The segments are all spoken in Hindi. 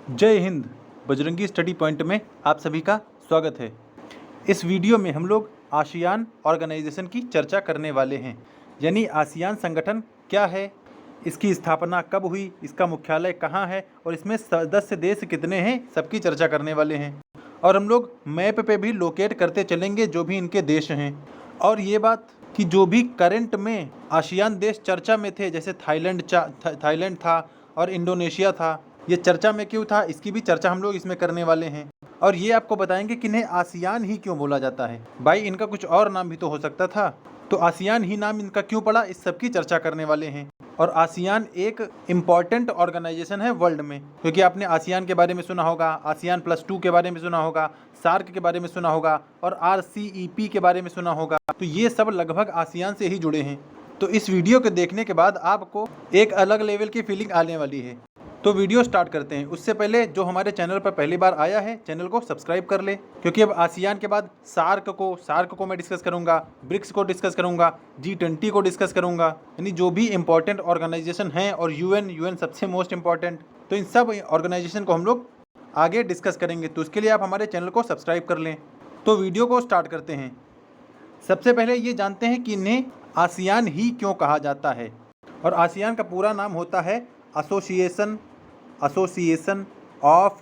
जय हिंद। बजरंगी स्टडी पॉइंट में आप सभी का स्वागत है। इस वीडियो में हम लोग आसियान ऑर्गेनाइजेशन की चर्चा करने वाले हैं। यानी आसियान संगठन क्या है, इसकी स्थापना कब हुई, इसका मुख्यालय कहाँ है और इसमें सदस्य देश कितने हैं, सबकी चर्चा करने वाले हैं। और हम लोग मैप पे भी लोकेट करते चलेंगे जो भी इनके देश हैं। और ये बात कि जो भी करंट में आसियान देश चर्चा में थे, जैसे थाईलैंड था और इंडोनेशिया था, ये चर्चा में क्यों था, इसकी भी चर्चा हम लोग इसमें करने वाले हैं। और ये आपको बताएंगे कि इन्हें आसियान ही क्यों बोला जाता है। भाई इनका कुछ और नाम भी तो हो सकता था, तो आसियान ही नाम इनका क्यों पड़ा, इस सब की चर्चा करने वाले हैं। और आसियान एक इम्पॉर्टेंट ऑर्गेनाइजेशन है वर्ल्ड में, क्योंकि आपने आसियान के बारे में सुना होगा, आसियान +2 के बारे में सुना होगा, सार्क के बारे में सुना होगा और RCEP के बारे में सुना होगा। तो ये सब लगभग आसियान से ही जुड़े हैं। तो इस वीडियो को देखने के बाद आपको एक अलग लेवल की फीलिंग आने वाली है। तो वीडियो स्टार्ट करते हैं। उससे पहले जो हमारे चैनल पर पहली बार आया है, चैनल को सब्सक्राइब कर ले, क्योंकि अब आसियान के बाद सार्क को मैं डिस्कस करूंगा, ब्रिक्स को डिस्कस करूंगा, G20 को डिस्कस करूंगा, यानी जो भी इंपॉर्टेंट ऑर्गेनाइजेशन हैं, और यूएन सबसे मोस्ट इंपॉर्टेंट। तो इन सब ऑर्गेनाइजेशन को हम लोग आगे डिस्कस करेंगे। तो उसके लिए आप हमारे चैनल को सब्सक्राइब कर लें। तो वीडियो को स्टार्ट करते हैं। सबसे पहले ये जानते हैं कि इन्हें आसियान ही क्यों कहा जाता है। और आसियान का पूरा नाम होता है association of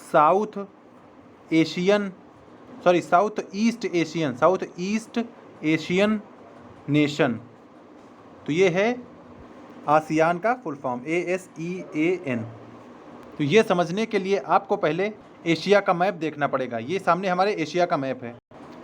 south east Asian nation. तो ये है आसियान का फुल फॉर्म, ASEAN। तो ये समझने के लिए आपको पहले एशिया का मैप देखना पड़ेगा। ये सामने हमारे एशिया का मैप है,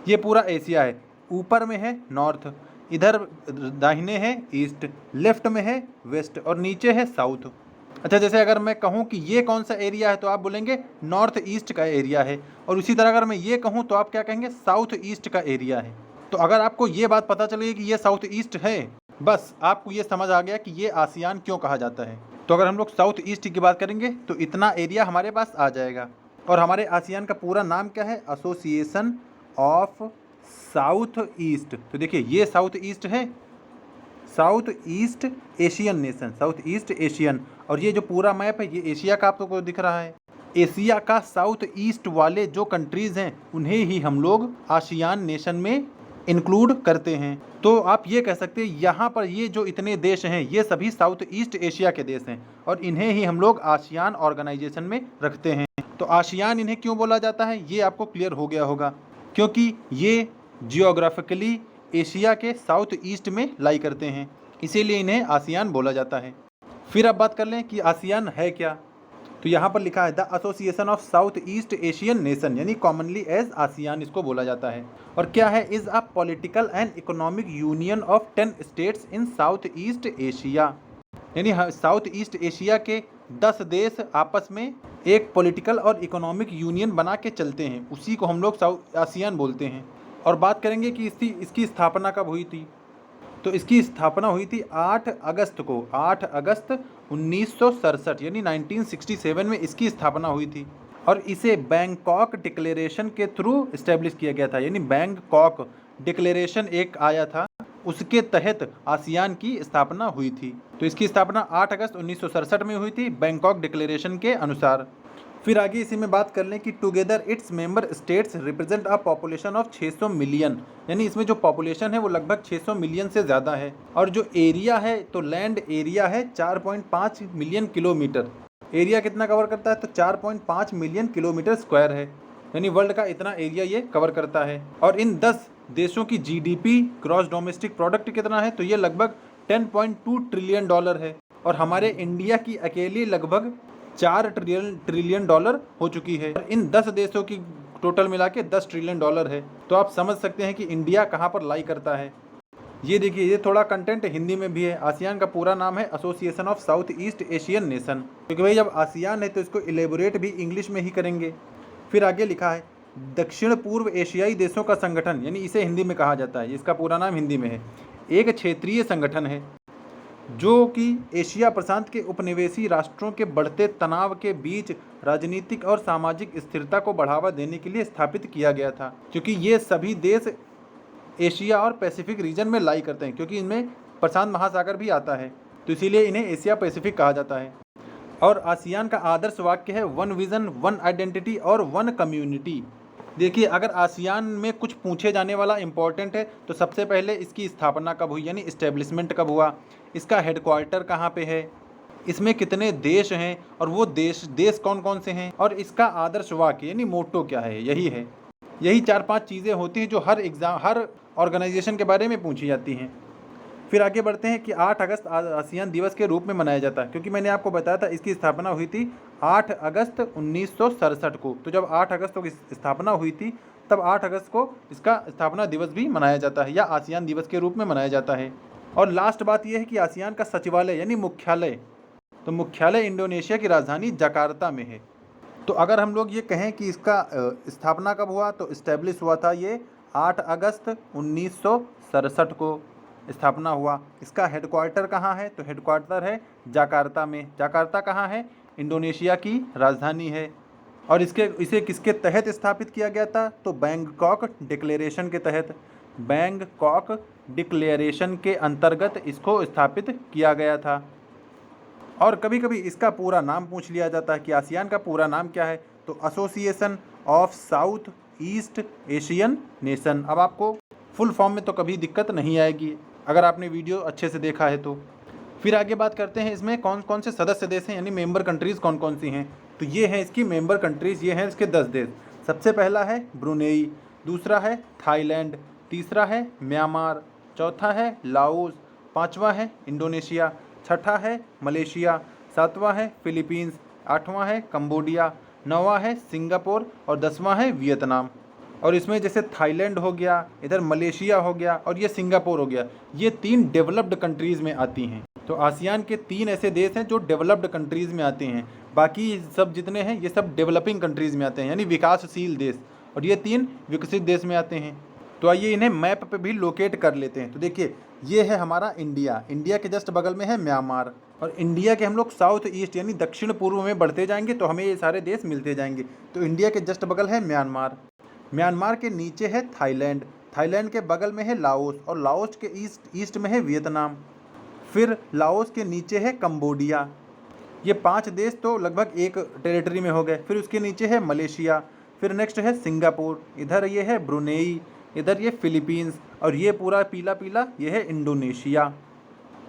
ये पूरा एशिया है। ऊपर में है नॉर्थ, इधर दाहिने है ईस्ट, लेफ्ट में है वेस्ट और नीचे है साउथ। अच्छा, जैसे अगर मैं कहूँ कि ये कौन सा एरिया है तो आप बोलेंगे नॉर्थ ईस्ट का एरिया है। और उसी तरह अगर मैं ये कहूँ तो आप क्या कहेंगे, साउथ ईस्ट का एरिया है। तो अगर आपको ये बात पता चलेगी कि ये साउथ ईस्ट है, बस आपको ये समझ आ गया कि ये आसियान क्यों कहा जाता है। तो अगर हम लोग साउथ ईस्ट की बात करेंगे तो इतना एरिया हमारे पास आ जाएगा। और हमारे आसियान का पूरा नाम क्या है, एसोसिएशन ऑफ साउथ ईस्ट। तो देखिए ये साउथ ईस्ट है, south east Asian nation, south east Asian. और ये जो पूरा मैप है ये एशिया का आपको दिख रहा है। एशिया का साउथ ईस्ट वाले जो कंट्रीज़ हैं उन्हें ही हम लोग आसियान नेशन में इंक्लूड करते हैं। तो आप ये कह सकते हैं यहाँ पर ये जो इतने देश हैं ये सभी साउथ ईस्ट एशिया के देश हैं और इन्हें ही हम लोग आसियान ऑर्गेनाइजेशन में रखते हैं। तो आसियान इन्हें क्यों बोला जाता है ये आपको क्लियर हो गया होगा, क्योंकि ये जियोग्राफिकली एशिया के साउथ ईस्ट में लाई करते हैं, इसीलिए इन्हें आसियान बोला जाता है। फिर अब बात कर लें कि आसियान है क्या। तो यहाँ पर लिखा है the association of south east Asian nation, यानी कॉमनली एज आसियान इसको बोला जाता है। और क्या है, is a political and economic union of 10 states in south east Asia. यानी साउथ ईस्ट एशिया के 10 देश आपस में एक पॉलिटिकल और इकोनॉमिक यूनियन बना के चलते हैं, उसी को हम लोग साउथ आसियान बोलते हैं। और बात करेंगे कि इसकी स्थापना कब हुई थी। तो इसकी स्थापना हुई थी 8 अगस्त 1967, यानी 1967 में इसकी स्थापना हुई थी। और इसे बैंकॉक डिक्लेरेशन के थ्रू इस्टेब्लिश किया गया था, यानी बैंकॉक डिक्लेरेशन एक आया था, उसके तहत आसियान की स्थापना हुई थी। तो इसकी स्थापना 8 अगस्त 1967 में हुई थी बैंकॉक डिक्लेरेशन के अनुसार। फिर आगे इसी में बात कर लें कि together its member states represent a population of 600 million, यानी इसमें जो पॉपुलेशन है वो लगभग 600 मिलियन से ज़्यादा है। और जो एरिया है तो लैंड एरिया है 4.5 मिलियन किलोमीटर। एरिया कितना कवर करता है, तो 4.5 मिलियन किलोमीटर स्क्वायर है, यानी वर्ल्ड का इतना एरिया ये कवर करता है। और इन 10 देशों की GDP ग्रॉस डोमेस्टिक प्रोडक्ट कितना है, तो ये लगभग $10.2 ट्रिलियन है। और हमारे इंडिया की अकेली लगभग $4 ट्रिलियन हो चुकी है। इन 10 देशों की टोटल मिला के $10 ट्रिलियन है। तो आप समझ सकते हैं कि इंडिया कहाँ पर लाई करता है। ये देखिए, ये थोड़ा कंटेंट हिंदी में भी है। आसियान का पूरा नाम है association of south east Asian nation, क्योंकि भाई जब आसियान है तो इसको इलेबोरेट भी इंग्लिश में ही करेंगे। फिर आगे लिखा है दक्षिण पूर्व एशियाई देशों का संगठन, यानी इसे हिंदी में कहा जाता है, इसका पूरा नाम हिंदी में है। एक क्षेत्रीय संगठन है जो कि एशिया प्रशांत के उपनिवेशी राष्ट्रों के बढ़ते तनाव के बीच राजनीतिक और सामाजिक स्थिरता को बढ़ावा देने के लिए स्थापित किया गया था। क्योंकि ये सभी देश एशिया और पैसिफिक रीजन में लाई करते हैं, क्योंकि इनमें प्रशांत महासागर भी आता है, तो इसीलिए इन्हें एशिया पैसिफिक कहा जाता है। और आसियान का आदर्श वाक्य है वन विज़न, वन आइडेंटिटी और वन कम्युनिटी। देखिए, अगर आसियान में कुछ पूछे जाने वाला इम्पोर्टेंट है तो सबसे पहले इसकी स्थापना कब हुई, यानी इस्टेब्लिशमेंट कब हुआ, इसका हेडक्वार्टर कहाँ पे है, इसमें कितने देश हैं और वो देश कौन कौन से हैं, और इसका आदर्श वाक्य यानी मोटो क्या है। यही 4-5 चीज़ें होती हैं जो हर ऑर्गेनाइजेशन के बारे में पूछी जाती हैं। फिर आगे बढ़ते हैं कि 8 अगस्त आसियान दिवस के रूप में मनाया जाता है, क्योंकि मैंने आपको बताया था इसकी स्थापना हुई थी 8 अगस्त 1967 को। तो जब 8 अगस्त को स्थापना हुई थी तब 8 अगस्त को इसका स्थापना दिवस भी मनाया जाता है या आसियान दिवस के रूप में मनाया जाता है। और लास्ट बात यह है कि आसियान का सचिवालय यानी मुख्यालय, तो मुख्यालय इंडोनेशिया की राजधानी जकार्ता में है। तो अगर हम लोग ये कहें कि इसका स्थापना कब हुआ, तो इस्टेब्लिश हुआ था ये 8 अगस्त 1967 को स्थापना हुआ। इसका हेडक्वार्टर कहाँ है, तो हेडक्वार्टर है जकार्ता में। जकार्ता कहाँ है, इंडोनेशिया की राजधानी है। और इसे किसके तहत स्थापित किया गया था, तो बैंकॉक डिक्लेरेशन के तहत, बैंकॉक डिक्लेरेशन के अंतर्गत इसको स्थापित किया गया था। और कभी कभी इसका पूरा नाम पूछ लिया जाता है कि आसियान का पूरा नाम क्या है, तो association of south east Asian nation. अब आपको फुल फॉर्म में तो कभी दिक्कत नहीं आएगी अगर आपने वीडियो अच्छे से देखा है तो। फिर आगे बात करते हैं इसमें कौन कौन से सदस्य देश हैं, यानी मेंबर कंट्रीज़ कौन कौन सी हैं। तो ये हैं इसकी मेंबर कंट्रीज़, ये हैं इसके 10 देश। सबसे पहला है ब्रुनेई, दूसरा है थाईलैंड, तीसरा है म्यांमार, चौथा है लाओस, पाँचवा है इंडोनेशिया, छठा है मलेशिया, सातवां है फिलीपींस, आठवां है कंबोडिया, नौवां है सिंगापुर और 10वां है वियतनाम। और इसमें जैसे थाईलैंड हो गया, इधर मलेशिया हो गया और ये सिंगापुर हो गया, ये 3 डेवलप्ड कंट्रीज़ में आती हैं। तो आसियान के 3 ऐसे देश हैं जो डेवलप्ड कंट्रीज़ में आते हैं, बाकी सब जितने हैं ये सब डेवलपिंग कंट्रीज़ में आते हैं, यानी विकासशील देश, और ये 3 विकसित देश में आते हैं। तो आइए इन्हें मैप पे भी लोकेट कर लेते हैं। तो देखिए, ये है हमारा इंडिया, इंडिया के जस्ट बगल में है म्यांमार, और इंडिया के हम लोग साउथ ईस्ट यानी दक्षिण पूर्व में बढ़ते जाएंगे तो हमें ये सारे देश मिलते जाएंगे। तो इंडिया के जस्ट बगल है म्यांमार, म्यांमार के नीचे है थाईलैंड, थाईलैंड के बगल में है लाओस, और लाओस के ईस्ट में है वियतनाम, फिर लाओस के नीचे है कंबोडिया। ये 5 देश तो लगभग एक टेरिटरी में हो गए। फिर उसके नीचे है मलेशिया, फिर नेक्स्ट है सिंगापुर, इधर ये है ब्रुनेई, इधर ये फिलीपींस, और ये पूरा पीला पीला ये है इंडोनेशिया।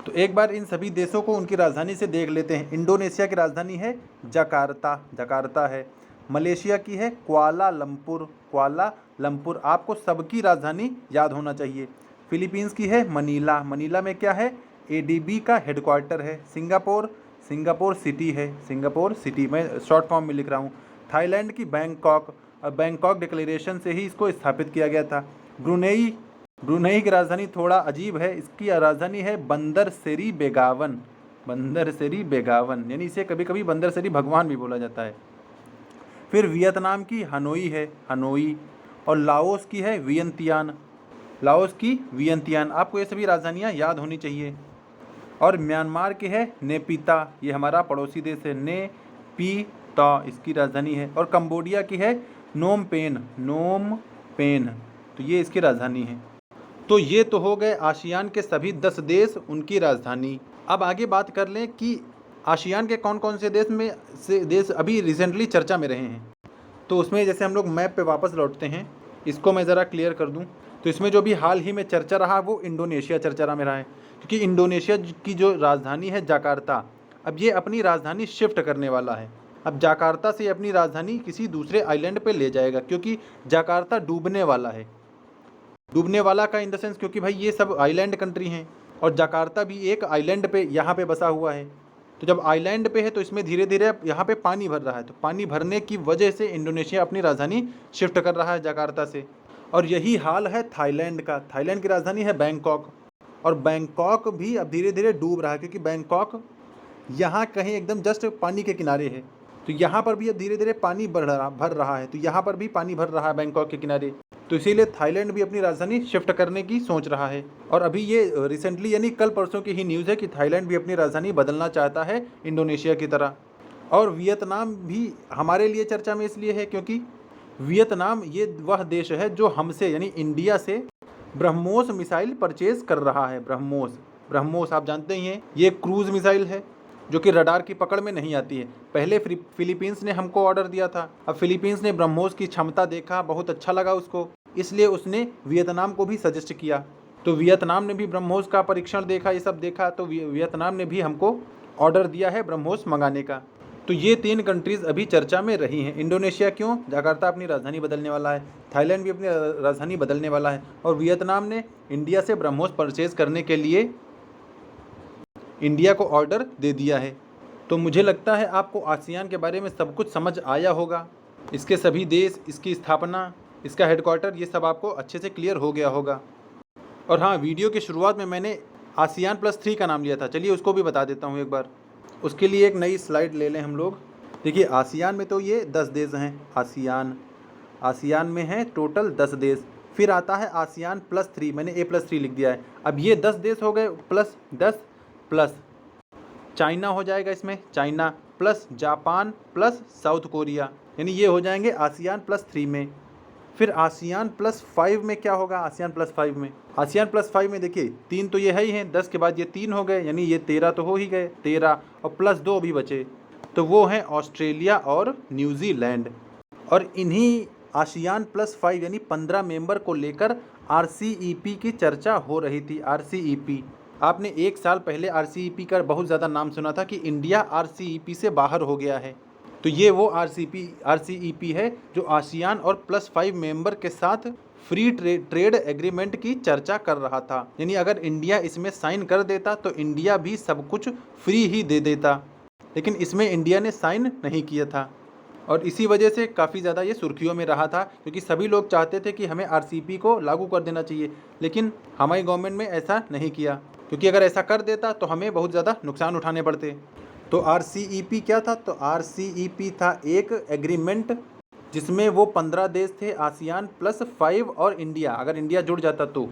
तो एक बार इन सभी देशों को उनकी राजधानी से देख लेते हैं। इंडोनेशिया की राजधानी है जकार्ता, जकार्ता है। मलेशिया की है कुआला लंपुर, कुआला लंपुर, आपको सबकी राजधानी याद होना चाहिए। फिलीपींस की है मनीला, मनीला में क्या है, एडीबी का हेडक्वार्टर है। सिंगापुर, सिंगापुर सिटी है, सिंगापुर सिटी, मैं शॉर्ट फॉर्म में लिख रहा हूँ। थाईलैंड की बैंकॉक, और बैंकॉक डिक्लेरेशन से ही इसको स्थापित किया गया था। ब्रुनेई, ब्रुनेई की राजधानी थोड़ा अजीब है, इसकी राजधानी है बंदर सेरी बेगावन, बंदर सेरी बेगावन, यानी इसे कभी कभी बंदर सेरी भगवान भी बोला जाता है। फिर वियतनाम की हनोई है, हनोई, और लाओस की है वियंतियान, लाओस की वियंतियान। आपको ये सभी राजधानियाँ याद होनी चाहिए। और म्यांमार की है नेपिता, ये हमारा पड़ोसी देश है, नेपिता इसकी राजधानी है। और कंबोडिया की है नोम पेन, नोम पेन, तो ये इसकी राजधानी है। तो ये तो हो गए आसियान के सभी 10 देश, उनकी राजधानी। अब आगे बात कर लें कि आसियान के कौन कौन से देश अभी रिसेंटली चर्चा में रहे हैं। तो उसमें जैसे हम लोग मैप पे वापस लौटते हैं, इसको मैं ज़रा क्लियर कर दूं। तो इसमें जो भी हाल ही में चर्चा रहा वो इंडोनेशिया चर्चा में रहा है, क्योंकि इंडोनेशिया की जो राजधानी है जकार्ता, अब ये अपनी राजधानी शिफ्ट करने वाला है। अब जकार्ता से अपनी राजधानी किसी दूसरे आइलैंड पे ले जाएगा, क्योंकि जकार्ता डूबने वाला है। डूबने वाला का इन द सेंस क्योंकि भाई ये सब आइलैंड कंट्री हैं और जकार्ता भी एक आइलैंड पे यहाँ पे बसा हुआ है। तो जब आइलैंड पे है तो इसमें धीरे धीरे यहाँ पे पानी भर रहा है, तो पानी भरने की वजह से इंडोनेशिया अपनी राजधानी शिफ्ट कर रहा है जकार्ता से। और यही हाल है थाईलैंड का, थाईलैंड की राजधानी है बैंकॉक, और बैंकॉक भी अब धीरे धीरे डूब रहा है, क्योंकि बैंकॉक यहाँ कहीं एकदम जस्ट पानी के किनारे है। तो यहाँ पर भी अब धीरे धीरे पानी भर रहा है, तो यहाँ पर भी पानी भर रहा है बैंकॉक के किनारे। तो इसीलिए थाईलैंड भी अपनी राजधानी शिफ्ट करने की सोच रहा है। और अभी ये रिसेंटली यानी कल परसों की ही न्यूज़ है कि थाईलैंड भी अपनी राजधानी बदलना चाहता है इंडोनेशिया की तरह। और वियतनाम भी हमारे लिए चर्चा में इसलिए है क्योंकि वियतनाम ये वह देश है जो हमसे यानी इंडिया से ब्रह्मोस मिसाइल परचेज कर रहा है। ब्रह्मोस आप जानते ही हैं, ये क्रूज़ मिसाइल है जो कि रडार की पकड़ में नहीं आती है। पहले फिलीपींस ने हमको ऑर्डर दिया था। अब फिलीपींस ने ब्रह्मोस की क्षमता देखा, बहुत अच्छा लगा उसको, इसलिए उसने वियतनाम को भी सजेस्ट किया। तो वियतनाम ने भी ब्रह्मोस का परीक्षण देखा, ये सब देखा, तो वियतनाम ने भी हमको ऑर्डर दिया है ब्रह्मोस मंगाने का। तो ये 3 कंट्रीज़ अभी चर्चा में रही हैं। इंडोनेशिया क्यों? जकार्ता अपनी राजधानी बदलने वाला है, थाईलैंड भी अपनी राजधानी बदलने वाला है, और वियतनाम ने इंडिया से ब्रह्मोस परचेज करने के लिए इंडिया को ऑर्डर दे दिया है। तो मुझे लगता है आपको आसियान के बारे में सब कुछ समझ आया होगा। इसके सभी देश, इसकी स्थापना, इसका हेडक्वार्टर, ये सब आपको अच्छे से क्लियर हो गया होगा। और हाँ, वीडियो की शुरुआत में मैंने आसियान +3 का नाम लिया था, चलिए उसको भी बता देता हूँ एक बार। उसके लिए एक नई स्लाइड ले लें हम लोग। देखिए, आसियान में तो ये 10 देश हैं। आसियान में है टोटल 10 देश। फिर आता है आसियान +3, मैंने A+3 लिख दिया है। अब ये 10 देश हो गए, प्लस 10 प्लस चाइना हो जाएगा इसमें, China plus Japan plus south Korea, यानी ये हो जाएंगे आसियान +3 में। फिर आसियान +5 में क्या होगा? आसियान +5 में देखिए 3 तो ये है ही हैं, 10 के बाद ये 3 हो गए, यानी ये 13 तो हो ही गए, 13 और +2 भी बचे, तो वो हैं ऑस्ट्रेलिया और न्यूजीलैंड। और इन्हीं आसियान +5 यानी 15 मेंबर को लेकर RCEP की चर्चा हो रही थी। RCEP, आपने 1 साल पहले RCEP का बहुत ज़्यादा नाम सुना था कि इंडिया RCEP से बाहर हो गया है। तो ये वो RCEP है जो आसियान और +5 मेंबर के साथ फ्री ट्रेड एग्रीमेंट की चर्चा कर रहा था। यानी अगर इंडिया इसमें साइन कर देता तो इंडिया भी सब कुछ फ्री ही दे देता, लेकिन इसमें इंडिया ने साइन नहीं किया था, और इसी वजह से काफ़ी ज़्यादा ये सुर्खियों में रहा था, क्योंकि सभी लोग चाहते थे कि हमें RCEP को लागू कर देना चाहिए, लेकिन हमारी गवर्नमेंट में ऐसा नहीं किया, क्योंकि अगर ऐसा कर देता तो हमें बहुत ज़्यादा नुकसान उठाने पड़ते। तो RCEP क्या था? तो RCEP था एक एग्रीमेंट जिसमें वो 15 देश थे, आसियान +5 और इंडिया, अगर इंडिया जुड़ जाता तो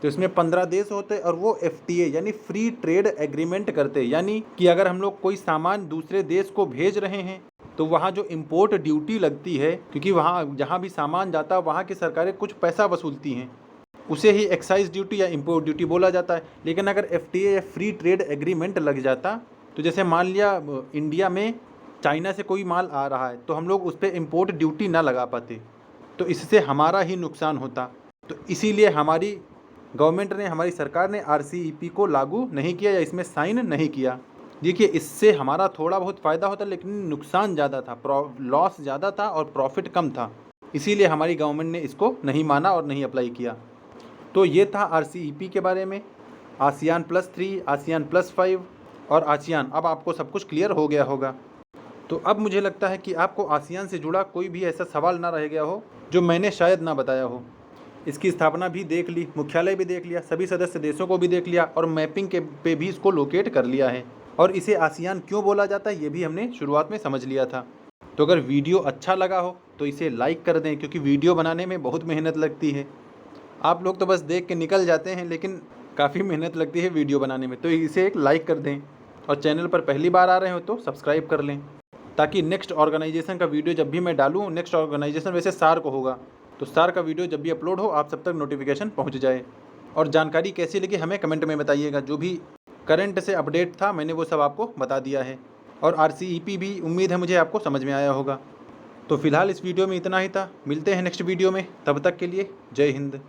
इसमें 15 देश होते, और वो FTA यानी फ्री ट्रेड एग्रीमेंट करते, यानी कि अगर हम लोग कोई सामान दूसरे देश को भेज रहे हैं तो वहाँ जो इम्पोर्ट ड्यूटी लगती है, क्योंकि वहाँ जहाँ भी सामान जाता है वहाँ की सरकारें कुछ पैसा वसूलती हैं, उसे ही एक्साइज ड्यूटी या इम्पोर्ट ड्यूटी बोला जाता है। लेकिन अगर FTA या फ्री ट्रेड एग्रीमेंट लग जाता, तो जैसे मान लिया इंडिया में चाइना से कोई माल आ रहा है तो हम लोग उस पर इम्पोर्ट ड्यूटी ना लगा पाते, तो इससे हमारा ही नुकसान होता। तो इसीलिए हमारी गवर्नमेंट ने, हमारी सरकार ने RCEP को लागू नहीं किया या इसमें साइन नहीं किया। देखिए, इससे हमारा थोड़ा बहुत फ़ायदा होता, लेकिन नुकसान ज़्यादा था, लॉस ज़्यादा था और प्रॉफिट कम था, इसीलिए हमारी गवर्नमेंट ने इसको नहीं माना और नहीं अप्लाई किया। तो ये था RCEP के बारे में, आसियान +3, आसियान +5 और आसियान। अब आपको सब कुछ क्लियर हो गया होगा। तो अब मुझे लगता है कि आपको आसियान से जुड़ा कोई भी ऐसा सवाल ना रह गया हो जो मैंने शायद ना बताया हो। इसकी स्थापना भी देख ली, मुख्यालय भी देख लिया, सभी सदस्य देशों को भी देख लिया, और मैपिंग के पे भी इसको लोकेट कर लिया है, और इसे आसियान क्यों बोला जाता है ये भी हमने शुरुआत में समझ लिया था। तो अगर वीडियो अच्छा लगा हो तो इसे लाइक कर दें, क्योंकि वीडियो बनाने में बहुत मेहनत लगती है। आप लोग तो बस देख के निकल जाते हैं, लेकिन काफ़ी मेहनत लगती है वीडियो बनाने में, तो इसे एक लाइक कर दें, और चैनल पर पहली बार आ रहे हो तो सब्सक्राइब कर लें, ताकि नेक्स्ट ऑर्गेनाइजेशन का वीडियो जब भी मैं डालूँ, नेक्स्ट ऑर्गेनाइजेशन वैसे SAR को होगा, तो SAR का वीडियो जब भी अपलोड हो आप सब तक नोटिफिकेशन पहुंच जाए। और जानकारी कैसी लगी हमें कमेंट में बताइएगा। जो भी करंट से अपडेट था मैंने वो सब आपको बता दिया है, और RCEP भी उम्मीद है मुझे आपको समझ में आया होगा। तो फिलहाल इस वीडियो में इतना ही था, मिलते हैं नेक्स्ट वीडियो में, तब तक के लिए जय हिंद।